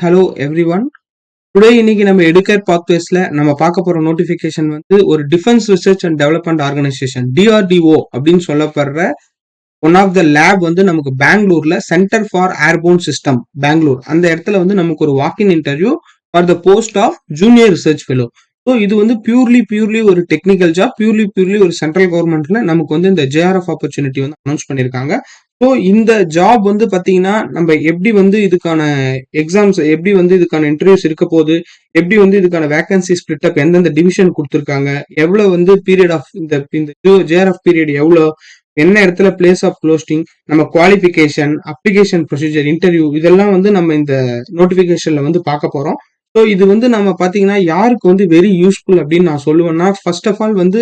Hello everyone. Today இன்னைக்கு நம்ம எடுக்கர் பாத்வேஸ்ல நம்ம பார்க்க போற நோட்டிபிகேஷன் வந்து ஒரு Defence Research and Development Organisation DRDO அப்படின்னு சொல்லப்படுற ஒன் ஆஃப் த லேப் வந்து நமக்கு பெங்களூர்ல Centre for Airborne System Bangalore அந்த இடத்துல வந்து நமக்கு ஒரு walk in interview for the post of junior research fellow. So இது வந்து பியூர்லி ஒரு டெக்னிக்கல் ஜாப், பியூர்லி ஒரு சென்ட்ரல் கவர்மெண்ட்ல நமக்கு வந்து இந்த ஜேஆர்எஃப் ஆப்பர்ச்சுனிட்டி வந்து அனௌன்ஸ் பண்ணியிருக்காங்க. ஸோ இந்த ஜாப் வந்து பாத்தீங்கன்னா நம்ம எப்படி வந்து இதுக்கான எக்ஸாம்ஸ் எப்படி வந்து இதுக்கான இன்டர்வியூஸ் இருக்க போகுது, எப்படி வந்து இதுக்கான வேகன்சி ஸ்பிளிட் அப் எந்தெந்த டிவிஷன் கொடுத்துருக்காங்க, எவ்வளவு வந்து பீரியட் ஆஃப் இந்த ஜேஆர்எஃப் பீரியட் எவ்வளோ, என்ன இடத்துல பிளேஸ் ஆஃப் போஸ்டிங், நம்ம குவாலிஃபிகேஷன், அப்ளிகேஷன் ப்ரொசீஜர், இன்டர்வியூ இதெல்லாம் வந்து நம்ம இந்த நோட்டிபிகேஷன்ல வந்து பார்க்க போறோம். ஸோ இது வந்து நம்ம பாத்தீங்கன்னா யாருக்கு வந்து வெரி யூஸ்ஃபுல் அப்படின்னு நான் சொல்லுவேன்னா, ஃபர்ஸ்ட் ஆஃப் ஆல் வந்து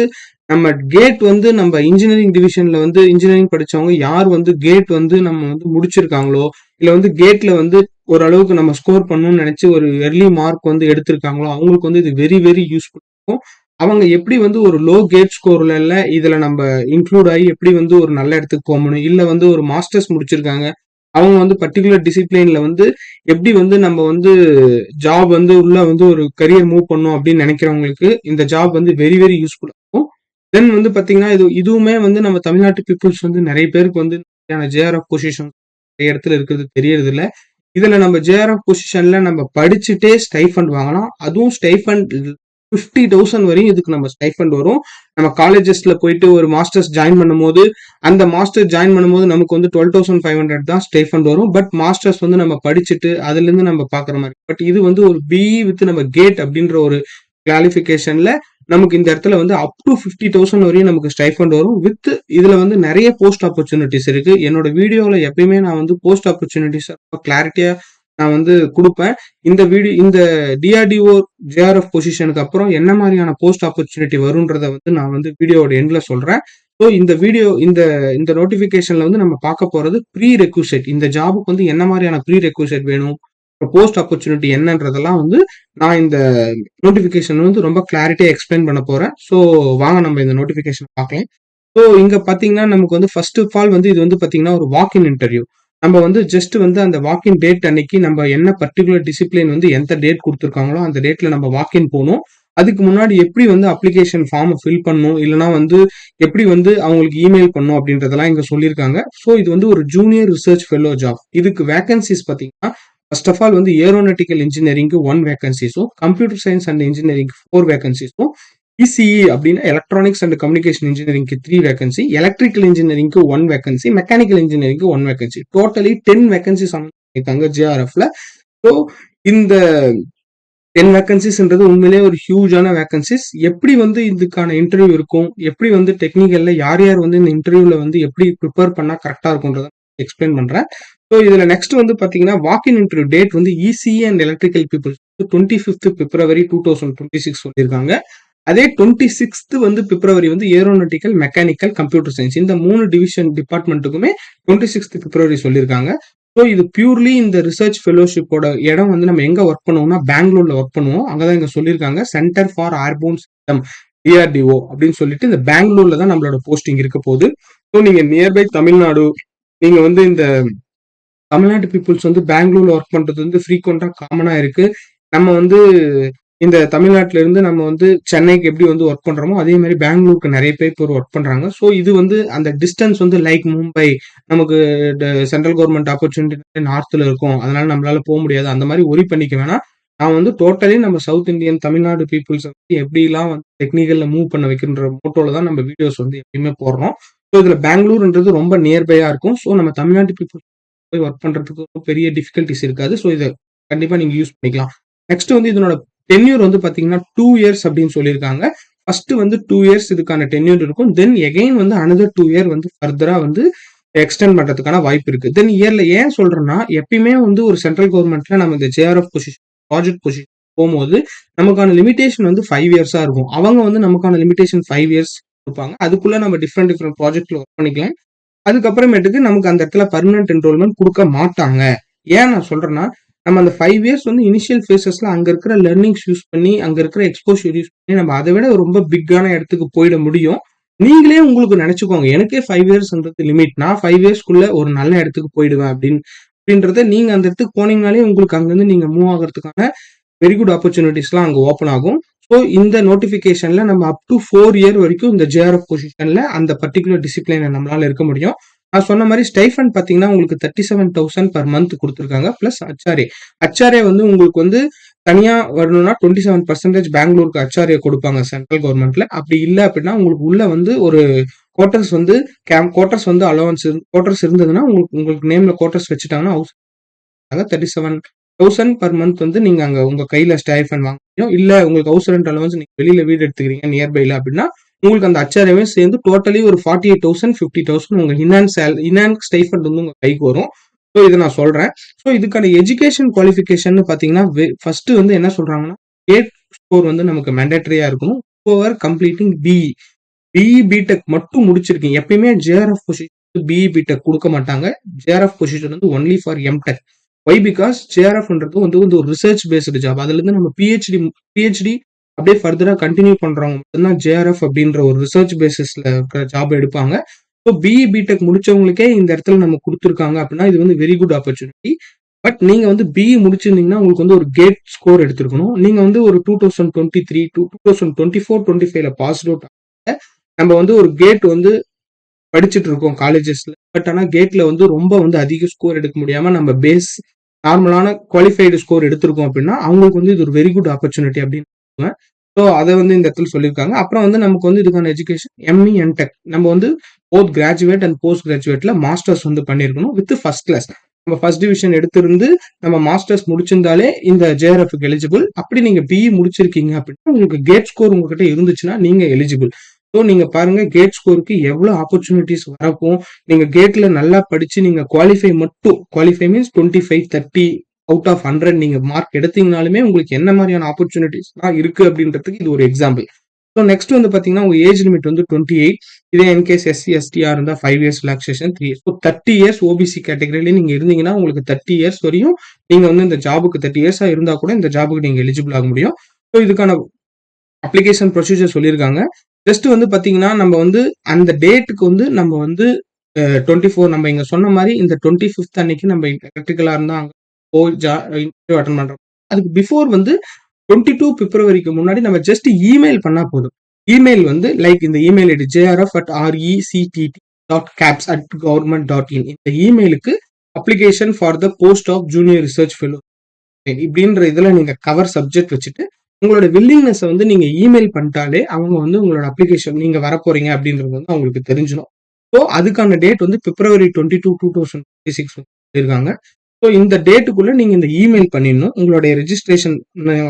நம்ம கேட் வந்து நம்ம இன்ஜினியரிங் டிவிஷன்ல வந்து இன்ஜினியரிங் படிச்சவங்க யார் வந்து கேட் வந்து நம்ம வந்து முடிச்சிருக்காங்களோ, இல்ல வந்து கேட்ல வந்து ஓரளவுக்கு நம்ம ஸ்கோர் பண்ணணும்னு நினைச்சு ஒரு எர்லி மார்க் வந்து எடுத்திருக்காங்களோ அவங்களுக்கு வந்து இது வெரி யூஸ்ஃபுல் இருக்கும். அவங்க எப்படி வந்து ஒரு லோ கேட் ஸ்கோர்ல இதுல நம்ம இன்க்ளூட் ஆகி எப்படி வந்து ஒரு நல்ல இடத்துக்கு போக முடியும், இல்ல வந்து ஒரு மாஸ்டர்ஸ் முடிச்சிருக்காங்க அவங்க வந்து பர்டிகுலர் டிசிப்ளின்ல வந்து எப்படி வந்து நம்ம வந்து ஜாப் வந்து உள்ள வந்து ஒரு கரியர் மூவ் பண்ணும் அப்படின்னு நினைக்கிறவங்களுக்கு இந்த ஜாப் வந்து வெரி யூஸ்ஃபுல் இருக்கும். தென் வந்து பாத்தீங்கன்னா இதுவுமே வந்து நம்ம தமிழ்நாட்டு பீப்புள்ஸ் வந்து நிறைய பேருக்கு வந்து ஜேஆர்எஃப் பொசிஷன் நிறைய இடத்துல இருக்கிறது தெரியறது இல்ல. இதுல நம்ம ஜேஆர்எஃப் பொசிஷன்ல நம்ம படிச்சுட்டே ஸ்டைஃபண்ட் வாங்கலாம். அதுவும் ஸ்டைஃபண்ட் 50,000 வரையும் இதுக்கு நம்ம ஸ்டைஃபண்ட் வரும். நம்ம காலேஜஸ்ல போயிட்டு ஒரு மாஸ்டர்ஸ் ஜாயின் பண்ணும்போது அந்த மாஸ்டர் ஜாயின் பண்ணும்போது நமக்கு வந்து 12,500 தான் ஸ்டைஃபண்ட் வரும். பட் மாஸ்டர்ஸ் வந்து நம்ம படிச்சுட்டு அதுல இருந்து நம்ம பாக்குற மாதிரி. பட் இது வந்து ஒரு பிஇ வித் நம்ம கேட் அப்படின்ற ஒரு குவாலிஃபிகேஷன்ல நமக்கு இந்த இடத்துல வந்து அப் டு 50,000 வரையும் நமக்கு ஸ்டைஃபண்ட் வரும். வித் இதுல வந்து நிறைய போஸ்ட் ஆப்பர்ச்சுனிட்டிஸ் இருக்கு. என்னோட வீடியோல எப்பயுமே நான் வந்து போஸ்ட் ஆப்பர்ச்சுனிட்டிஸ் கிளாரிட்டியா நான் வந்து கொடுப்பேன். இந்த டிஆர்டிஓ ஜேஆர்எஃப் பொசிஷனுக்கு அப்புறம் என்ன மாதிரியான போஸ்ட் ஆப்பர்ச்சுனிட்டி வரும்ன்றத வந்து நான் வந்து வீடியோட எண்ட்ல சொல்றேன். ஸோ இந்த நோட்டிபிகேஷன்ல வந்து நம்ம பார்க்க போறது ப்ரீ ரெக்யூசைட். இந்த ஜாபுக்கு வந்து என்ன மாதிரியான ப்ரீ ரெக்யூசைட் வேணும், போஸ்ட் ஆப்பர்ச்சுனிட்டி என்னன்றதெல்லாம் வந்து நான் இந்த நோட்டிபிகேஷன் வந்து ரொம்ப கிளாரிட்டியா எக்ஸ்பிளைன் பண்ண போறேன். ஸோ வாங்க நம்ம இந்த நோட்டிபிகேஷன் பார்க்கலாம். ஸோ இங்க பாத்தீங்கன்னா நமக்கு வந்து ஃபர்ஸ்ட் ஆஃப் ஆல் வந்து இது வந்து பாத்தீங்கன்னா ஒரு வாக்கின் இன்டர்வியூ. நம்ம வந்து ஜஸ்ட் வந்து அந்த வாக்கின் டேட் அன்னைக்கு நம்ம என்ன பர்டிகுலர் டிசிப்ளின் வந்து எந்த டேட் கொடுத்துருக்காங்களோ அந்த டேட்ல நம்ம வாக்கின் போகணும். அதுக்கு முன்னாடி எப்படி வந்து அப்ளிகேஷன் ஃபார்ம் ஃபில் பண்ணணும், இல்லைன்னா வந்து எப்படி வந்து அவங்களுக்கு இமெயில் பண்ணணும் அப்படின்றதெல்லாம் இங்க சொல்லியிருக்காங்க. ஸோ இது வந்து ஒரு ஜூனியர் ரிசர்ச் ஃபெலோ ஜாப். இதுக்கு வேகன்சிஸ் பாத்தீங்கன்னா ஃபர்ஸ்ட் ஆஃப் ஆல் வந்து ஏரோநாட்டிக்கல் இன்ஜினியரிங்க்கு 1 வேகன்சிஸும், கம்ப்யூட்டர் சயின்ஸ் அண்ட் இன்ஜினியரிங் 4 வேகன்சிஸும், இசிஇ அப்படின்னா எலக்ட்ரானிக்ஸ் அண்ட் கம்யூனிகேஷன் இன்ஜினியரிங்க்கு 3 வேகன்சி, எலக்ட்ரிக்கல் இன்ஜினியரிங்க்கு 1 வேகன்சி, மெக்கானிக்கல் இன்ஜினியரிங்க்கு 1 வேகன்சி, டோட்டலி 10 வேகன்சிஸ் இருக்காங்க ஜேஆர்எஃப்ல. ஸோ இந்த 10 வேகன்சிஸ்ன்றது உண்மையிலேயே ஒரு ஹியூஜான வேகன்சிஸ். எப்படி வந்து இதுக்கான இன்டர்வியூ இருக்கும், எப்படி வந்து டெக்னிக்கல்ல யார் வந்து இந்த இன்டர்வியூல வந்து எப்படி ப்ரிப்பேர் பண்ணா கரெக்டா இருக்கும்ன்றத எக்ஸ்பிளைன் பண்றேன். ஸோ இதுல நெக்ஸ்ட் வந்து பாத்தீங்கன்னா வாக்கின் இன்டர்வியூ டேட் வந்து ECE and electrical people 25th February 2026 சொல்லியிருக்காங்க. அதே 26th வந்து பிப்ரவரி வந்து ஏரோநாட்டிக்கல், மெக்கானிக்கல், கம்ப்யூட்டர் சயின்ஸ் இந்த 3 டிவிஷன் டிபார்ட்மெண்ட்டுக்குமே 26th February சொல்லியிருக்காங்க. ஸோ இது பியூர்லி இந்த ரிசர்ச் ஃபெலோஷிப்போட இடம் வந்து நம்ம எங்க ஒர்க் பண்ணுவோம்னா பெங்களூர்ல ஒர்க் பண்ணுவோம். அங்கதான் இங்க சொல்லியிருக்காங்க centre for Airborne system DRDO அப்படின்னு சொல்லிட்டு இந்த பெங்களூர்ல தான் நம்மளோட போஸ்டிங் இருக்க போகுது. ஸோ நீங்க நியர்பை தமிழ்நாடு, நீங்க வந்து இந்த தமிழ்நாட்டு பீப்புள்ஸ் வந்து பெங்களூர்ல ஒர்க் பண்றது வந்து ஃப்ரீக்வெண்டா காமனா இருக்கு. நம்ம வந்து இந்த தமிழ்நாட்டுல இருந்து நம்ம வந்து சென்னைக்கு எப்படி வந்து ஒர்க் பண்றோமோ அதே மாதிரி பெங்களூருக்கு நிறைய பேர் இப்போ ஒர்க் பண்றாங்க. ஸோ இது வந்து அந்த டிஸ்டன்ஸ் வந்து லைக் மும்பை, நமக்கு சென்ட்ரல் கவர்மெண்ட் ஆப்பர்ச்சுனிட்டி நார்த்ல இருக்கும், அதனால நம்மளால போக முடியாது அந்த மாதிரி ஒரி பண்ணிக்க வேணாம். நான் வந்து டோட்டலி நம்ம சவுத் இந்தியன் தமிழ்நாடு பீப்புள்ஸ் வந்து எப்படிலாம் வந்து டெக்னிக்கல்ல மூவ் பண்ண வைக்கின்ற மோட்டோல தான் நம்ம வீடியோஸ் வந்து எப்பயுமே போடுறோம். ஸோ இதுல பெங்களூர்ன்றது ரொம்ப நியர்பையா இருக்கும். ஸோ நம்ம தமிழ்நாட்டு பீப்புள்ஸ் போய் ஒர்க் பண்றதுக்கு பெரிய டிஃபிகல்டிஸ் இருக்காது. ஸோ இதை கண்டிப்பா நீங்க யூஸ் பண்ணிக்கலாம். நெக்ஸ்ட் வந்து இதனோட டென்யூர் வந்து பாத்தீங்கன்னா 2 years அப்படின்னு சொல்லியிருக்காங்க. ஃபர்ஸ்ட் வந்து 2 years இதுக்கான டென்யூர் இருக்கும். தென் எகைன் வந்து another 2 year வந்து ஃபர்தரா வந்து எக்ஸ்டெண்ட் பண்றதுக்கான வாய்ப்பு இருக்கு. தென் இயர்ல ஏன் சொல்றேன்னா எப்பயுமே வந்து ஒரு சென்ட்ரல் கவர்மெண்ட்ல நம்ம இந்த ஜேஆர்எஃப் பொசிஷன், ப்ராஜெக்ட் பொசிஷன் போகும்போது நமக்கான லிமிடேஷன் வந்து 5 years இருக்கும். அவங்க வந்து நமக்கான லிமிடேஷன் 5 years கொடுப்பாங்க. அதுக்குள்ள நம்ம டிஃப்ரெண்ட் ப்ராஜெக்ட்ல ஒர்க் பண்ணிக்கலாம். அதுக்கப்புறமேட்டுக்கு நமக்கு அந்த இடத்துல பர்மனன்ட் என்ரோல்மெண்ட் கொடுக்க மாட்டாங்க. ஏன் நான் சொல்றேன்னா நம்ம அந்த 5 years வந்து இனிஷியல் ஃபேசஸ்ல அங்க இருக்கிற லெர்னிங்ஸ் யூஸ் பண்ணி, அங்க இருக்கிற எக்ஸ்போஷர் யூஸ் பண்ணி நம்ம அதை விட ரொம்ப பிக்கான இடத்துக்கு போயிட முடியும். நீங்களே உங்களுக்கு நினைச்சுக்கோங்க, எனக்கே 5 yearsன்றது லிமிட், நான் 5 yearsக்குள்ள ஒரு நல்ல இடத்துக்கு போயிடுவேன் அப்படின்னு அப்படின்றத நீங்க அந்த இடத்துக்கு போனீங்கனாலே உங்களுக்கு அங்கருந்து நீங்க மூவ் ஆகுறதுக்கான வெரி குட் ஆப்பர்ச்சுனிட்டிஸ்லாம் அங்க ஓப்பன் ஆகும். ஸோ இந்த நோட்டிஃபிகேஷன்ல நம்ம அப் டூ 4 இயர் வரைக்கும் இந்த ஜேஆர்எஃப் பொசிஷன்ல அந்த பர்ட்டிகுலர் டிசிப்ளின்ல நம்மளால இருக்க முடியும். நான் சொன்ன மாதிரி ஸ்டைஃபண்ட் பார்த்தீங்கன்னா உங்களுக்கு 37,000 பெர் மந்த் குடுத்துருக்காங்க. Plus HRA. ஹெச்ஆர்ஏ வந்து உங்களுக்கு வந்து தனியா வரணும்னா 27% பெங்களூருக்கு ஹெச்ஆர்ஏ குடுப்பாங்க சென்ட்ரல் கவர்மெண்ட்ல. அப்படி இல்ல அப்படின்னா உங்களுக்கு உள்ள வந்து ஒரு குவார்டர்ஸ் வந்து குவார்டர்ஸ் வந்து அலோவன்ஸ் குவார்டர்ஸ் இருந்ததுன்னா உங்களுக்கு உங்களுக்கு நேம்ல குவார்டர்ஸ் வச்சுட்டாங்கன்னா ஹவுஸ் 37,000 பெர் மந்த் வந்து நீங்க அங்க உங்க கையில ஸ்டைஃபண்ட் வாங்க முடியும். இல்ல உங்களுக்கு ஹவுஸ் ரெண்ட் அலவன்ஸ் நீங்க வெளியில வீடு எடுத்துக்கிறீங்க நியர்பைல அப்படின்னா உங்களுக்கு அந்த ஹெச்ஆர்ஏவே சேர்ந்து டோட்டலி ஒரு 48,000 50,000 உங்க இனான்ஸ் ஸ்டைஃபண்ட் வந்து உங்க கைக்கு வரும். ஸோ இதை நான் சொல்றேன். ஸோ இதுக்கான எஜுகேஷன் குவாலிஃபிகேஷன் பாத்தீங்கன்னா ஃபர்ஸ்ட் வந்து என்ன சொல்றாங்கன்னா கேட் ஸ்கோர் வந்து நமக்கு மேண்டேட்டரியா இருக்கணும். ஓவர் கம்ப்ளீட்டிங் பிஇ பிடெக் மட்டும் முடிச்சிருக்கீங்க. எப்பயுமே ஜேஆர்எஃப் பொசிஷன் பிஇ பிடெக் கொடுக்க மாட்டாங்க. ஜேஆர்எஃப் பொசிஷன் வந்து only for MTech. Why because ஜேஆர்எஃப்ன்றது வந்து ஒரு ரிசர்ச் பேஸ்டு ஜாப். அதுல இருந்து நம்ம பிஹெச்டி அப்படியே ஃபர்தரா கண்டினியூ பண்றவங்க மட்டும்தான் ஜேஆர்எஃப் அப்படின்ற ஒரு ரிசர்ச் பேசிஸ்ல இருக்கிற ஜாப் எடுப்பாங்க. ஸோ பிஇ பிடெக் முடிச்சவங்களுக்கே இந்த இடத்துல நம்ம கொடுத்துருக்காங்க அப்படின்னா இது வந்து வெரி குட் ஆப்பர்ச்சுனிட்டி. பட் நீங்க வந்து பிஇ முடிச்சிருந்தீங்கன்னா உங்களுக்கு வந்து ஒரு கேட் ஸ்கோர் எடுத்திருக்கணும். நீங்க வந்து ஒரு 2023 2024-25 பாஸ் அவுட் நம்ம வந்து ஒரு கேட் வந்து படிச்சுட்டு இருக்கோம் காலேஜஸ்ல. பட் ஆனா கேட்ல வந்து ரொம்ப வந்து அதிக ஸ்கோர் எடுக்க முடியாம நம்ம பேஸ் நார்மலான குவாலிஃபைடு ஸ்கோர் எடுத்திருக்கோம் அப்படின்னா அவங்களுக்கு வந்து இது ஒரு வெரி குட் ஆப்பர்ச்சுனிட்டி அப்படின்னு. ஸோ அதை வந்து இந்த இடத்துல சொல்லியிருக்காங்க. அப்புறம் வந்து நமக்கு வந்து இதுக்கான எஜுகேஷன் எம்இ அண்ட் டெக் நம்ம வந்து போத் கிராஜுவேட் அண்ட் போஸ்ட் கிராஜுவேட்ல மாஸ்டர்ஸ் வந்து பண்ணியிருக்கணும் வித் ஃபர்ஸ்ட் கிளாஸ். நம்ம ஃபர்ஸ்ட் டிவிஷன் எடுத்திருந்து நம்ம மாஸ்டர்ஸ் முடிச்சிருந்தாலே இந்த ஜேஆர்எஃப்க்கு எலிஜிபிள். அப்படி நீங்க பிஇ முடிச்சிருக்கீங்க அப்படின்னா உங்களுக்கு கேட் ஸ்கோர் உங்ககிட்ட இருந்துச்சுன்னா நீங்க எலிஜிபிள். ஸோ நீங்க பாருங்க கேட் ஸ்கோருக்கு எவ்வளவு ஆப்பர்ச்சுனிட்டிஸ் வரக்கும். நீங்க கேட்ல நல்லா படிச்சு நீங்க குவாலிஃபை மீன்ஸ் 25 30 அவுட் ஆஃப் 100 நீங்க மார்க் எடுத்தீங்கனாலுமே உங்களுக்கு என்ன மாதிரியான ஆப்பர்ச்சுனிட்டிஸ் இருக்கு அப்படின்றதுக்கு இது ஒரு எக்ஸாம்பிள். ஸோ நெக்ஸ்ட் வந்து பாத்தீங்கன்னா உங்க ஏஜ் லிமிட் வந்து 28. இதே இன்கேஸ் எஸ்சி எஸ்டிஆ இருந்தா 5 years relaxation 3 years. So 30 years OBC கேட்டகரியில நீங்க இருந்தீங்கன்னா உங்களுக்கு 30 இயர்ஸ் வரையும் நீங்க வந்து இந்த ஜாபுக்கு 30 இயர்ஸா இருந்தா கூட இந்த ஜாபுக்கு நீங்க எலிஜிபிள் ஆக முடியும். ஸோ இதுக்கான அப்ளிகேஷன் ப்ரொசீஜர் சொல்லியிருக்காங்க. ஜஸ்ட் வந்து பாத்தீங்கன்னா நம்ம வந்து அந்த டேட்டுக்கு வந்து நம்ம வந்து 24 நம்ம இங்க சொன்ன மாதிரி இந்த 25th அன்னைக்கு நம்ம எலக்ட்ரிக்கலா இருந்தா அங்க போய் இன்டர்வியூ அட்டன் பண்றோம். அதுக்கு பிஃபோர் வந்து 22 பிப்ரவரிக்கு முன்னாடி நம்ம ஜஸ்ட் இமெயில் பண்ணா போதும். இமெயில் வந்து லைக் இந்த இமெயில் ஐடி jrf@rectt.caps@government.in இந்த இமெயிலுக்கு application for the post of junior research fellow இப்படின்ற இதுல நீங்க கவர் சப்ஜெக்ட் வச்சுட்டு உங்களோட வில்லிங்னஸ் வந்து நீங்க இமெயில் பண்ணிட்டாலே அவங்க வந்து உங்களோட அப்ளிகேஷன் நீங்க வரப்போறீங்க அப்படின்றது வந்து அவங்களுக்கு தெரிஞ்சிடும். ஸோ அதுக்கான டேட் வந்து பிப்ரவரி 22 2026 இருக்காங்க. ஸோ இந்த டேட்டுக்குள்ள நீங்க இந்த இமெயில் பண்ணிடணும். உங்களுடைய ரெஜிஸ்ட்ரேஷன்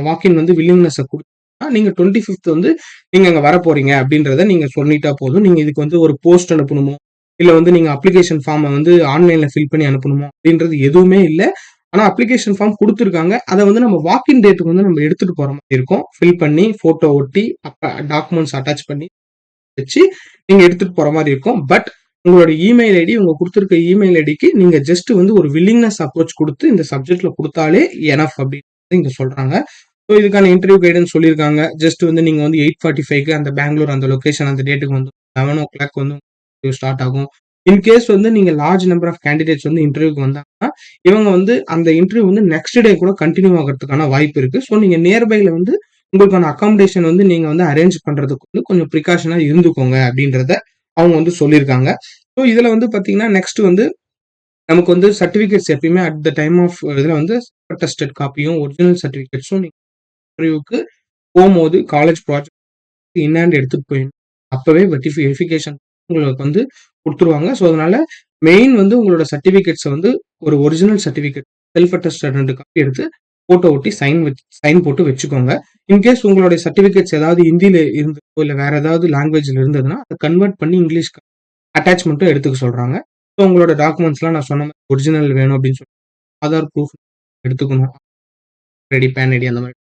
வாக்கின் வந்து வில்லிங்னஸ் கொடுத்தா நீங்க 25th வந்து நீங்க அங்க வர போறீங்க அப்படின்றத நீங்க சொல்லிட்டா போதும். நீங்க இதுக்கு வந்து ஒரு போஸ்ட் அனுப்பணுமோ இல்ல வந்து நீங்க அப்ளிகேஷன் ஃபார்மை வந்து ஆன்லைன்ல ஃபில் பண்ணி அனுப்பணுமோ அப்படின்றது எதுவுமே இல்லை. ஆனா அப்ளிகேஷன் ஃபார்ம் கொடுத்துருக்காங்க. அதை வந்து நம்ம வாக்கின் டேட்டுக்கு வந்து நம்ம எடுத்துட்டு போற மாதிரி இருக்கும். ஃபில் பண்ணி போட்டோ ஒட்டி டாக்குமெண்ட்ஸ் அட்டாச் பண்ணி வச்சு நீங்க எடுத்துட்டு போற மாதிரி இருக்கும். பட் உங்களோட இமெயில் ஐடி உங்க கொடுத்துருக்க இமெயில் ஐடிக்கு நீங்க ஜஸ்ட் வந்து ஒரு வில்லிங்னஸ் அப்ரோச் கொடுத்து இந்த சப்ஜெக்ட்ல கொடுத்தாலே எனஃப் அப்படின்னு இங்க சொல்றாங்க. ஸோ இதுக்கான இன்டர்வியூ கைடன்ஸ் சொல்லியிருக்காங்க. ஜஸ்ட் வந்து நீங்க வந்து 8:45க்கு அந்த பெங்களூர் அந்த லொகேஷன் அந்த டேட்டுக்கு வந்து 11 o'clock வந்து ஸ்டார்ட் ஆகும். இன்கேஸ் வந்து நீங்க லார்ஜ் நம்பர் ஆஃப் கேண்டிடேட்ஸ் வந்து இன்டர்வியூக்கு வந்தாங்கன்னா இவங்க வந்து அந்த இன்டர்வியூ வந்து நெக்ஸ்ட் டே கூட கண்டினியூ ஆகிறதுக்கான வாய்ப்பு இருக்கு. ஸோ நீங்க நியர்பைல வந்து உங்களுக்கான அகாமடேஷன் வந்து நீங்க வந்து அரேஞ்ச் பண்றதுக்கு வந்து கொஞ்சம் ப்ரிகாஷனா இருந்துக்கோங்க அப்படின்றத அவங்க வந்து சொல்லியிருக்காங்க. ஸோ இதுல வந்து பாத்தீங்கன்னா நெக்ஸ்ட் வந்து நமக்கு வந்து சர்டிபிகேட்ஸ் எப்பயுமே அட் த டைம் ஆஃப் இதுல வந்து டெஸ்டட் காப்பியும் ஒரிஜினல் சர்டிபிகேட்ஸும் நீங்க இன்டர்வியூக்கு போகும்போது காலேஜ் ப்ராஜெக்ட் இன்னாண்டு எடுத்துட்டு போயிடணும். அப்பவே வெரிஃபிகேஷன் உங்களுக்கு வந்து கொடுத்துருவாங்க. ஸோ அதனால மெயின் வந்து உங்களோட சர்டிபிகேட்ஸை வந்து ஒரு original certificate self attested 2 copy எடுத்து போட்டோ ஒட்டி சைன் போட்டு வச்சுக்கோங்க. இன்கேஸ் உங்களுடைய சர்டிபிகேட்ஸ் ஏதாவது ஹிந்தியில இருந்ததோ இல்லை வேற ஏதாவது லாங்குவேஜ்ல இருந்ததுன்னா அதை கன்வெர்ட் பண்ணி இங்கிலீஷ்க்கு அட்டாச்மெண்ட்டும் எடுத்துக்க சொல்றாங்க. ஸோ உங்களோட டாக்குமெண்ட்ஸ்லாம் நான் சொன்ன மாதிரி ஒரிஜினல் வேணும் அப்படின்னு சொல்லி ஆதார் ப்ரூஃப் எடுத்துக்கணும். ரெடி பேன் ஐடி அந்த மாதிரி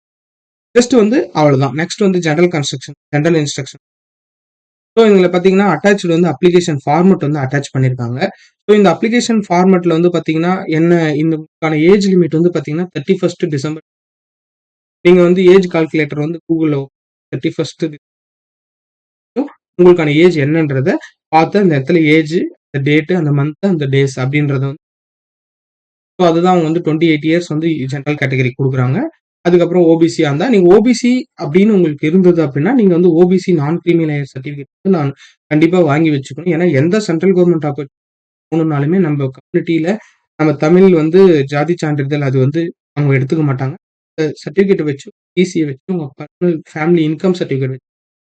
ஜஸ்ட் வந்து அவ்வளவுதான். நெக்ஸ்ட் வந்து ஜெனரல் இன்ஸ்ட்ரக்ஷன். ஸோ இதுல பாத்தீங்கன்னா அட்டாச் வந்து அப்ளிகேஷன் ஃபார்மட் வந்து அட்டாச் பண்ணிருக்காங்க. ஸோ இந்த அப்ளிகேஷன் ஃபார்மட்ல வந்து பாத்தீங்கன்னா என்ன இதுக்கான ஏஜ் லிமிட் வந்து பாத்தீங்கன்னா 31 டிசம்பர். நீங்க வந்து ஏஜ் கால்குலேட்டர் வந்து கூகுள்ல 31 உங்களுக்கான ஏஜ் என்னன்றத பார்த்து அந்த இடத்துல ஏஜ், அந்த டேட், அந்த மந்த், அந்த டேஸ் அப்படின்றத வந்து ஸோ அதுதான் அவங்க வந்து 28 இயர்ஸ் வந்து ஜெனரல் கேட்டகரி குடுக்குறாங்க. அதுக்கப்புறம் ஓபிசியா இருந்தா, நீங்க ஓபிசி அப்படின்னு உங்களுக்கு இருந்தது அப்படின்னா, நீங்க வந்து ஓபிசி நான் கிரீமி லேயர் சர்டிஃபிகேட் வந்து நான் கண்டிப்பா வாங்கி வச்சுக்கணும். ஏன்னா எந்த சென்ட்ரல் கவர்ன்மென்ட் போணும்னாலுமே நம்ம கம்யூனிட்டில நம்ம தமிழ் வந்து ஜாதி சான்றிதழ் அது வந்து அவங்க எடுத்துக்க மாட்டாங்க. சர்டிஃபிகேட் வச்சு, டிசிய வச்சு உங்க பர்சனல் ஃபேமிலி இன்கம் சர்டிஃபிகேட் வச்சு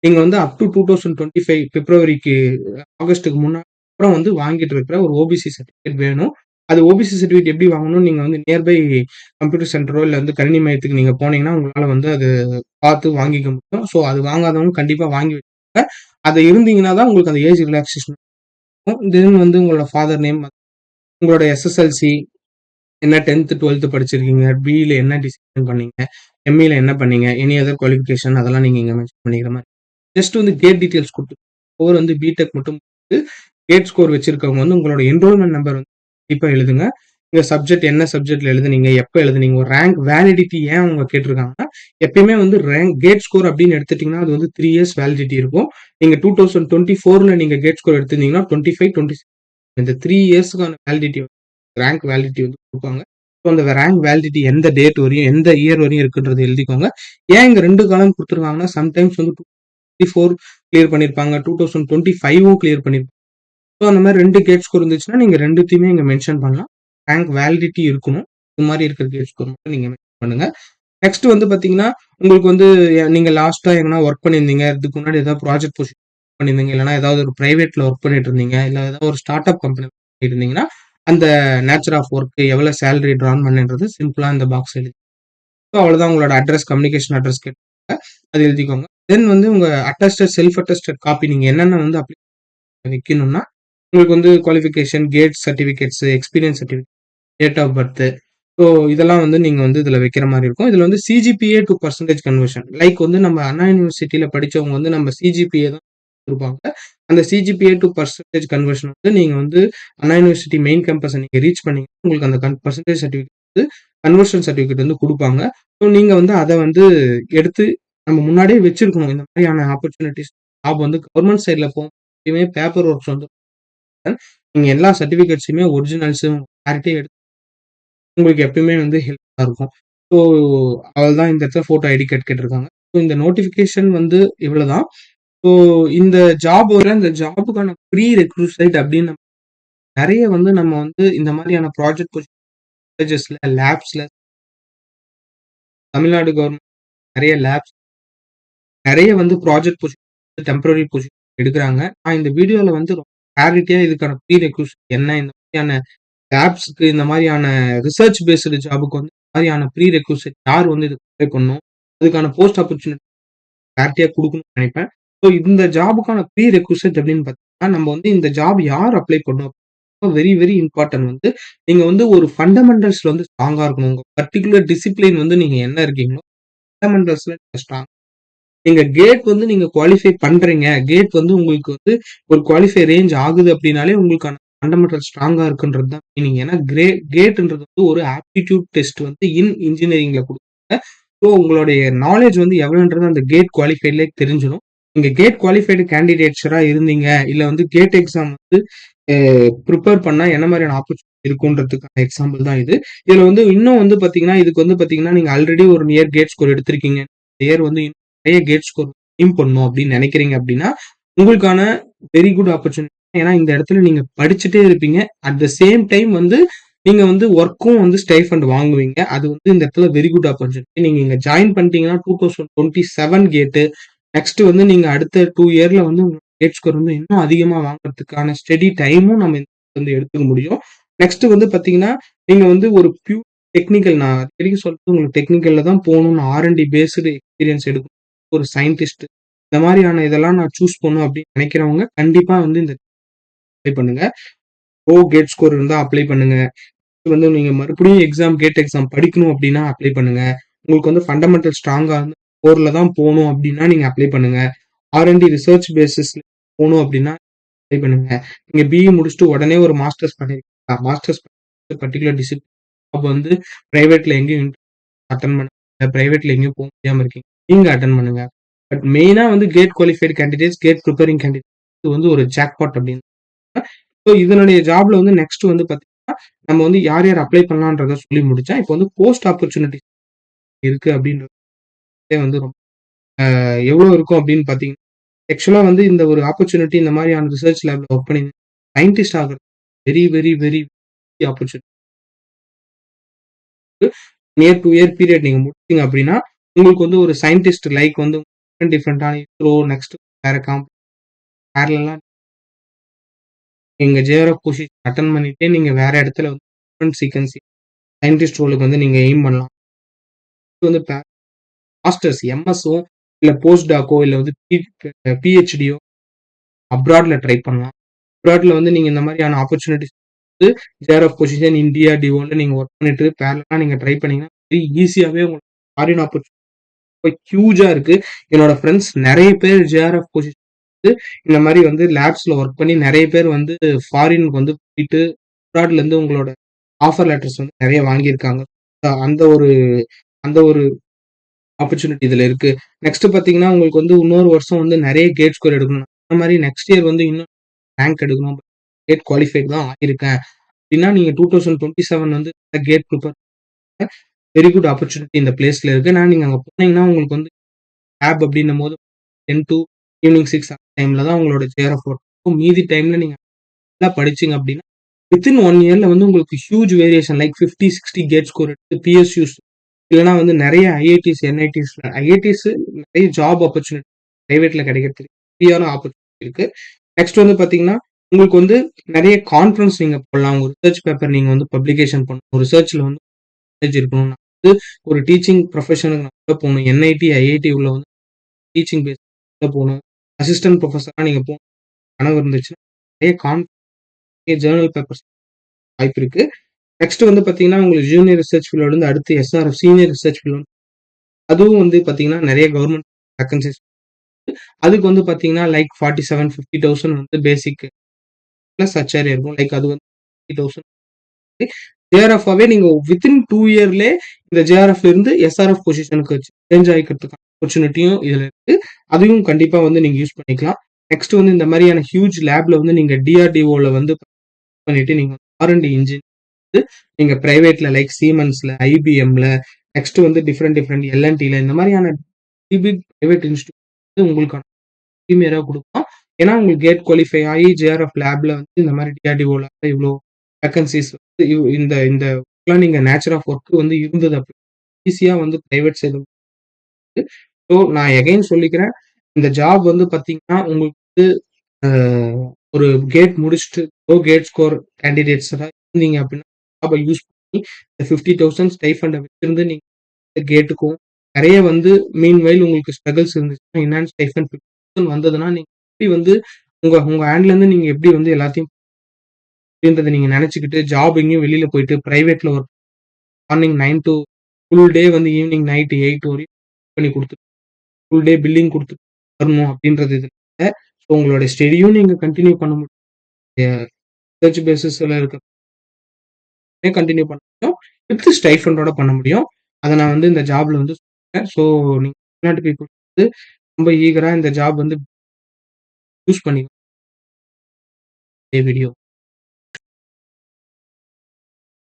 நீங்க வந்து அப் டூ 2025 பிப்ரவரிக்கு ஆகஸ்ட்டுக்கு அப்புறம் வந்து வாங்கிட்டு இருக்கிற ஒரு ஓபிசி சர்டிஃபிகேட் வேணும். அது ஓபிசி சர்டிஃபிகேட் எப்படி வாங்கணும்னு நீங்க வந்து நியர்பை கம்ப்யூட்டர் சென்டரோ இல்ல வந்து கணினி மையத்துக்கு நீங்க போனீங்கன்னா, உங்களால வந்து அது பார்த்து வாங்கிக்க முடியும். ஸோ அது வாங்காதவங்க கண்டிப்பா வாங்கி வச்சுக்கோங்க. அது இருந்தீங்கன்னா தான் உங்களுக்கு அந்த ஏஜ் ரிலாக்சேஷன் இருக்கும். தென் வந்து உங்களோட ஃபாதர் நேம், உங்களோட எஸ்எஸ்எல்சி என்ன 10த், 12த் படிச்சிருக்கீங்க, பிஇல என்ன டிசிப்ளின் பண்ணீங்க, எம்இல என்ன பண்ணீங்க, எனி அதர் குவாலிஃபிகேஷன் அதெல்லாம் நீங்க இங்க மென்ஷன் பண்ணிக்கிற மாரி. ஜஸ்ட் வந்து கேட் டீட்டெயில்ஸ் குடுத்து ஸ்கோர் வந்து பிடெக் மட்டும் கேட் ஸ்கோர் வச்சிருக்கவங்க வந்து உங்களோட என்ரோல்மென்ட் நம்பர் வந்து கண்டிப்பா எழுதுங்க. இந்த சப்ஜெக்ட் என்ன சப்ஜெக்ட்ல எழுதுனீங்க, எப்ப எழுதுனீங்க, ஒரு ரேங்க் வேலிடிட்டி ஏன் அவங்க கேட்டிருக்காங்கன்னா, எப்பயுமே வந்து ரேங்க் கேட் ஸ்கோர் அப்படின்னு எடுத்துட்டீங்கன்னா, அது வந்து 3 இயர்ஸ் வேலிடிட்டி இருக்கும். நீங்க 2024ல நீங்க கேட் ஸ்கோர் எடுத்திருந்தீங்கன்னா, 25, 26 இந்த 3 இயர்ஸ்க்கான வேலிடிட்டி ரேங்க் வேலிடிட்டி வந்து குடுப்பாங்க. ஸோ அந்த ரேங்க் வேலிடிட்டி எந்த டேட் வரையும், எந்த இயர் வரையும் இருக்குன்றத எழுதிக்கோங்க. ஏன் இங்க 2 காலம் குடுத்துருக்காங்கன்னா, சம்டைம்ஸ் வந்து 2024 கிளியர் பண்ணியிருப்பாங்க. 2025ம் கிளியர் பண்ணியிருப்பாங்க. ஸோ அந்த மாரி 2 கேட் ஸ்கோர் இருந்துச்சுன்னா, நீங்க 2த்தையுமே இங்க மென்ஷன் பண்ணலாம். ரேங்க் வேலிடிட்டி இருக்கணும். இது மாரி இருக்கிற கேட் ஸ்கோர் மட்டும் நீங்க மென்ஷன் பண்ணுங்க. நெக்ஸ்ட் வந்து பார்த்தீங்கன்னா, உங்களுக்கு வந்து நீங்க லாஸ்ட்டா எங்கனா வொர்க் பண்ணியிருந்தீங்க. இதுக்கு முன்னாடி ஏதாவது ப்ராஜெக்ட் பொசிஷன் பண்ணியிருந்தீங்க. இல்லன்னா ஏதாவது ஒரு பிரைவேட்ல வொர்க் பண்ணிட்டு இருந்தீங்க. இல்ல ஏதாவது ஒரு ஸ்டார்ட் அப் கம்பெனி பண்ணிட்டு இருந்தீங்கன்னா, அந்த நேச்சர் ஆஃப் வொர்க் எவ்வளோ சேலரி ட்ரான் பண்ணேன்றது சிம்பிளா இந்த பாக்ஸ் எழுதி ஸோ அவ்வளோதான் உங்களோட அட்ரஸ், கம்யூனிகேஷன் அட்ரஸ் கேட்பாங்க. அது எழுதிக்கோங்க. தென் வந்து உங்க அட்டஸ்டட், செல்ஃப் அட்டஸ்டட் காப்பி நீங்க என்னென்ன வந்து வைக்கணும்னா, உங்களுக்கு வந்து qualification, GATE certificates, experience certificate, date of birth so இதெல்லாம் வந்து நீங்க வந்து இதுல வைக்கிற மாரி இருக்கும். இதுல வந்து CGPA to percentage conversion. Like வந்து நம்ம அண்ணா யூனிவர்சிட்டியில படிச்சவங்க வந்து நம்ம சிஜிபிஏ தான் குடுப்பாங்க. அந்த சிஜிபிஏ டூ பெர்சன்டேஜ் கன்வர்ஷன் வந்து நீங்க வந்து அண்ணா யூனிவர்சிட்டி மெயின் கேம்பஸ நீங்க ரீச் பண்ணீங்கன்னா, உங்களுக்கு அந்த பெர்சன்டேஜ் சர்டிஃபிகேட் வந்து கன்வர்ஷன் சர்டிஃபிகேட் வந்து குடுப்பாங்க. ஸோ நீங்க வந்து அத வந்து எடுத்து நம்ம முன்னாடியே வச்சிருக்கணும். இந்த மாதிரியான ஆப்பர்ச்சுனிட்டீஸ் ஜாப் வந்து கவர்ன்மெண்ட் சைட்ல எப்பயுமே பேப்பர் ஒர்க்ஸ் வந்து நீங்க எல்லா சர்டிஃபிகேட்ஸுமே ஒரிஜினல்ஸ் கிளாரிட்டியா எடுத்து உங்களுக்கு எப்பயுமே வந்து ஹெல்ப்ஃபுல்லா இருக்கும். ஸோ அவ்வளதான் இந்த இடத்துல ஃபோட்டோ ஐடி கார்டு கேட்டிருக்காங்க. ஸோ இந்த நோட்டிஃபிகேஷன் வந்து இவ்வளவுதான். ஸோ இந்த இந்த ஜாபுக்கான ப்ரீ ரெக்ரூசைட் அப்படின்னு நெறைய வந்து நம்ம வந்து இந்த மாதிரியான ப்ராஜெக்ட் காலேஜஸ்ல, லேப்ஸ்ல தமிழ்நாடு கவர்ன்மெண்ட் நெறைய லேப்ஸ் நெறைய வந்து ப்ராஜெக்ட் பொசிஷன், டெம்பரரி பொசிஷன் எடுக்குறாங்க. நான் இந்த வீடியோல வந்து கிளாரிட்டியா இதுக்கான ப்ரீ ரெக்ரூசிட் என்ன, இந்த மாதிரியான லேப்ஸ்க்கு இந்த மாதிரியான ரிசர்ச் பேஸ்டு ஜாபுக்கு வந்து இந்த மாதிரியான ப்ரீ ரெக்ரூசிட் யார் வந்து இதுக்கு அப்ளை பண்ணணும், அதுக்கான போஸ்ட் ஆப்பர்ச்சுனிட்டி கிளாரிட்டியா குடுக்கணும்னு நெனைப்பேன். ஸோ இந்த ஜாபுக்கான ப்ரீ ரெக்வசிட் அப்படின்னு பார்த்தீங்கன்னா, நம்ம வந்து இந்த ஜாப் யார் அப்ளை பண்ணணும்? வெரி, வெரி இம்பார்ட்டன்ட் வந்து நீங்க வந்து ஒரு ஃபண்டமெண்டல்ஸ்ல வந்து ஸ்ட்ராங்கா இருக்கணும். உங்க பர்ட்டிகுலர் டிசிப்ளின் வந்து நீங்க என்ன இருக்கீங்களோ, ஃபண்டமெண்டல்ஸ்ல நீங்க ஸ்ட்ராங் நீங்க கேட் வந்து நீங்க குவாலிஃபை பண்றீங்க. கேட் வந்து உங்களுக்கு வந்து ஒரு குவாலிஃபை ரேஞ்ச் ஆகுது அப்படின்னாலே உங்களுக்கான ஃபண்டமெண்டல் ஸ்ட்ராங்கா இருக்குன்றது தான் மீனிங். ஏன்னா கேட்ன்றது வந்து ஒரு ஆப்டிட்யூட் டெஸ்ட் வந்து இன்ஜினியரிங்ல குடுக்குறாங்க. ஸோ உங்களுடைய நாலேட்ஜ் வந்து எவ்வளோன்றது அந்த கேட் குவாலிஃபைட்லயே தெரிஞ்சிடும். நீங்க கேட் குவாலிஃபைடு கேண்டிடேட்ஸரா இருந்தீங்க, இல்ல வந்து கேட் எக்ஸாம் வந்து ப்ரிப்பேர் பண்ணா என்ன மாதிரியான ஆப்பர்ச்சுனிட்டி இருக்குன்றதுக்கான எக்ஸாம்பிள் தான் இது. இதுல வந்து இன்னும் வந்து பாத்தீங்கன்னா, இதுக்கு வந்து பாத்தீங்கன்னா, நீங்க ஆல்ரெடி ஒரு நியர் கேட் ஸ்கோர் எடுத்திருக்கீங்க. இயர் வந்து நிறைய கேட் ஸ்கோர் பண்ணணும் அப்படின்னு நினைக்கிறீங்க அப்படின்னா, உங்களுக்கான வெரி குட் ஆப்பர்ச்சுனிட்டி. ஏன்னா இந்த இடத்துல நீங்க படிச்சுட்டே இருப்பீங்க. அட் த சேம் டைம் வந்து நீங்க வந்து ஒர்க்கும் வந்து ஸ்டைஃபண்ட் வாங்குவீங்க. அது வந்து இந்த இடத்துல வெரி குட் ஆப்பர்ச்சுனிட்டி. நீங்க இங்க ஜாயின் பண்ணிட்டீங்கன்னா 2027 கேட்டு. நெக்ஸ்ட் வந்து நீங்க அடுத்த 2 இயர்ல வந்து கேட் ஸ்கோர் வந்து இன்னும் அதிகமா வாங்குறதுக்கான ஸ்டடி டைமும் நம்ம வந்து எடுத்துக்க முடியும். நெக்ஸ்ட் வந்து பாத்தீங்கன்னா, நீங்க வந்து ஒரு பியூர் டெக்னிக்கல் நான் அடிக்கடி சொல்றது உங்களுக்கு டெக்னிக்கல்ல தான் போகணும்னு ஆர்&டி பேஸ்டு எக்ஸ்பீரியன்ஸ் எடுக்கணும். ஒரு சயின்டிஸ்ட் இந்த மாதிரியான இதெல்லாம் நான் சூஸ் பண்ணும் அப்படின்னு நினைக்கிறவங்க கண்டிப்பா வந்து இந்த அப்ளை பண்ணுங்க. கேட் ஸ்கோர் இருந்தா அப்ளை பண்ணுங்க. வந்து நீங்க மறுபடியும் கேட் எக்ஸாம் படிக்கணும் அப்படின்னா அப்ளை பண்ணுங்க. உங்களுக்கு வந்து ஃபண்டமெண்டல் ஸ்ட்ராங்கா வந்து 4ல தான் போணும் அப்படின்னா நீங்க அப்ளை பண்ணுங்க. ஆர்&டி ரிசர்ச் பேசிஸ்ல போணும் அப்படின்னா அப்ளை பண்ணுங்க. நீங்க பிஇ முடிச்சுட்டு உடனே ஒரு மாஸ்டர்ஸ் பண்ணிருக்கீங்க. மாஸ்டர்ஸ் பர்ட்டிகுலர் டிசிப்ளின் அப்ப வந்து பிரைவேட்ல எங்கேயும் அட்டெண்ட் பண்ணுங்க. பிரைவேட்ல எங்கேயும் போக முடியாம இருக்கீங்க. நீங்க அட்டெண்ட் பண்ணுங்க. பட் மெயினா வந்து GATE qualified candidates, GATE preparing candidates இது வந்து ஒரு ஜாக்பாட் அப்படின்னு. ஸோ இதனுடைய ஜாப்ல வந்து நெக்ஸ்ட் வந்து நம்ம வந்து யார் யார் அப்ளை பண்ணலான்றத சொல்லி முடிச்சேன். இப்போ வந்து போஸ்ட் ஆப்பர்ச்சுனிட்டி இருக்கு அப்படின்றதே வந்து ரொம்ப எவ்வளோ இருக்கும் அப்படின்னு பார்த்தீங்கன்னா, ஆக்சுவலா வந்து இந்த ஒரு ஆப்பர்ச்சுனிட்டி இந்த மாதிரியான ரிசர்ச் லேப்ல ஒர்க் பண்ணி சயின்டிஸ்ட் ஆகுறது very, very, very opportunity. Near 2 year period நீங்க முடிச்சீங்க அப்படின்னா, உங்களுக்கு வந்து ஒரு சயின்டிஸ்ட் லைக் வந்து டிஃபரெண்ட் டிஃபரெண்டான இஸ்ரோ, நெக்ஸ்ட் வேற பேரலலா நீங்க ஜேஆர்எஃப் பொசிஷன் அட்டெண்ட் பண்ணிட்டே நீங்க வேற இடத்துல வந்து டிஃபரெண்ட் சீக்வென்சிங் சயின்டிஸ்ட் ரோலுக்கு வந்து நீங்க எய்ம் பண்ணலாம். இது வந்து மாஸ்டர்ஸ் எம்எஸ்ஸோ இல்ல போஸ்ட் டாக்கோ இல்ல வந்து பிஹெச்டியோ அப்ராட்ல ட்ரை பண்ணலாம். அப்ராட்ல வந்து நீங்க இந்த மாதிரியான ஆப்பர்ச்சுனிட்டிஸ் வந்து ஜேஆர்எஃப் பொசிஷன் இந்தியா டிஓல நீங்க ஒர்க் பண்ணிட்டு பேரலலா நீங்க ட்ரை பண்ணீங்கன்னா வெரி ஈஸியாவே உங்களுக்கு ஃபாரின் ஆப்பர்ச்சுனிட்டி ஹியூஜா இருக்கு. என்னோட ஃப்ரெண்ட்ஸ் நெறைய பேர் ஜேஆர்எஃப் பொசிஷன் இந்த மாரி வந்து லேப்ஸ்ல ஒர்க் பண்ணி நெறைய பேர் வந்து ஃபாரினுக்கு வந்து போயிட்டு அப்ராட்ல இருந்து உங்களோட ஆஃபர் லெட்டர்ஸ் வந்து நெறைய வாங்கியிருக்காங்க. அந்த ஒரு அந்த ஒரு ஆப்பர்ச்சுனிட்டி இதுல இருக்கு. நெக்ஸ்ட் பார்த்தீங்கன்னா, உங்களுக்கு வந்து இன்னொரு வருஷம் வந்து நெறைய கேட் ஸ்கோர் எடுக்கணும். அந்த மாரி நெக்ஸ்ட் இயர் வந்து இன்னும் ரேங்க் எடுக்கணும். கேட் குவாலிஃபைட் தான் ஆகியிருக்கேன். அப்டின்னா நீங்க 2027 வந்து GATE prepare very good opportunity இந்த பிளேஸ்ல இருக்கு. ஆனா நீங்க அங்க போனீங்கன்னா உங்களுக்கு வந்து லேப் அப்டின்னும்போது 10 டூ ஈவினிங் 6 அந்த டைம்ல தான் உங்களோட ஜேஆர்எஃப் ஒர்க் இருக்கும். மீதி டைம்ல நீங்க நல்லா படிச்சீங்க அப்டின்னா, வித்தின் 1 இயர்ல வந்து உங்களுக்கு huge variation like 50, 60 GATE score எடுத்து பிஎஸ்யூஸ் இல்லன்னா வந்து நெறைய ஐஐடிஸ், ஐஐடிஸ் நெறைய ஜாப் ஆப்பர்ச்சுனிட்டி பிரைவேட்ல கிடைக்கிறதுக்கு ஃப்ரீயான ஆப்பர்ச்சுனிட்டி இருக்கு. நெக்ஸ்ட் வந்து பார்த்தீங்கன்னா, உங்களுக்கு வந்து நெறைய கான்ஃபரன்ஸ் நீங்க போடலாம். உங்க ரிசர்ச் பேப்பர் நீங்க வந்து பப்ளிகேஷன் பண்ணணும். ரிசர்ச்ல வந்து நாலேட்ஜ் இருக்கணும். நான் வந்து ஒரு டீச்சிங் ப்ரொஃபஷனுக்கு நான் உள்ள போணும். என்ஐடி, ஐஐடி உள்ள வந்து டீச்சிங் பேஸ் உள்ள போணும். அசிஸ்டன்ட் ப்ரொஃபஸரா நீங்க போணும் கனவு இருந்துச்சுன்னா, நெறைய ஜர்னல் பேப்பர்ஸ் வாய்ப்பு இருக்கு. நெக்ஸ்ட் வந்து பார்த்தீங்கன்னா, உங்களுக்கு ஜூனியர் ரிசர்ச் ஃபெல்லோல இருந்து அடுத்து எஸ்ஆர்எஃப் சீனியர் ரிசர்ச் ஃபெல்லோ அதுவும் வந்து பார்த்தீங்கன்னா, நெறைய கவர்ன்மெண்ட் வேக்கன்ஸீஸ் அதுக்கு வந்து பார்த்தீங்கன்னா, லைக் 47, 50,000 வந்து பேசிக் பிளஸ் ஹெச்ஆர் இருக்கும். லைக் அது வந்து 50,000 ஜேஆர்எஃபாவே நீங்க வித்தின் 2 இயர்லயே இந்த ஜேஆர்எஃப்ல இருந்து எஸ்ஆர்எஃப் பொசிஷனுக்கு சேஞ்ச் ஆயிக்கிறதுக்கான ஆப்பர்ச்சுனிட்டியும் இதுல இருக்கு. அதையும் கண்டிப்பா வந்து நீங்க யூஸ் பண்ணிக்கலாம். நெக்ஸ்ட் வந்து இந்த மாரியான ஹியூஜ் லேப்ல வந்து நீங்க டிஆர்டிஓல வந்து பண்ணிட்டு நீங்க ஆர்&டி இன்ஜின் நீங்க பிரைவேட்ல லைக் சீமென்ஸ்ல, ஐபிஎம்ல நெக்ஸ்ட் வந்து டிஃபரெண்ட் எல்&டில இந்த மாரியான பிக் பிரைவேட் இன்ஸ்டிடியூட் உங்களுக்கான பிரீமியரா குடுக்கும். ஏன்னா, உங்களுக்கு கேட் குவாலிஃபை ஆயி ஜேஆர்எஃப் லேப்ல வந்து இந்த மாரி டிஆர்டிஓல இவ்ளோ வேக்கன்ஸீஸ் வந்து இந்த இந்த நீங்க நேச்சர் ஆஃப் ஒர்க் வந்து இருந்தது அப்படி. ஈஸியா வந்து பிரைவேட் சைடு ஸோ நான் எகைன் சொல்லிக்கிறேன். இந்த ஜாப் வந்து பார்த்தீங்கன்னா, உங்களுக்கு வந்து அ ஒரு கேட் முடிச்சுட்டு லோ கேட் ஸ்கோர் கேண்டிடேட்ஸா இருந்தீங்க அப்படின்னா, ஜாப யூஸ் பண்ணி இந்த 50,000 ஸ்டைஃபண்ட வச்சிருந்து நீங்க கேட்டுக்கும் நெறைய வந்து மீன்வைல் உங்களுக்கு ஸ்ட்ரகிள்ஸ் இருந்துச்சுன்னா, என்ஹான்ஸ் ஸ்டைஃபண்ட் 50,000 வந்ததுன்னா, நீங்க எப்படி வந்து உங்க உங்க ஹேண்ட்ல இருந்து நீங்க எப்படி வந்து எல்லாத்தையும் அப்படின்றத நீங்க நெனச்சுக்கிட்டு, ஜாப் எங்கேயும் வெளியில போயிட்டு பிரைவேட்ல work morning 9 to full day வந்து ஈவினிங் நைட் 8 வரையும் பண்ணி குடுத்துட்டு, ஃபுல் டே பில்லிங் குடுத்துட்டு வரணும் அப்படின்றது இது இல்ல. ஸோ உங்களுடைய ஸ்டடியும் நீங்க கன்டின்யூ பண்ண முடியும். ரிசர்ச் பேசிஸ்ல இருக்க கன்டின்யூ பண்ண முடியும். வித் ஸ்டைஃபண்டோட பண்ண முடியும். அத நான் வந்து இந்த ஜாப்ல வந்து சொல்றேன். ஸோ நீங்க தமிழ்நாட்டு பீப்பிள்ஸ் வந்து ரொம்ப ஈகரா இந்த ஜாப் வந்து யூஸ் பண்ணிக்கோங்க. வீடியோ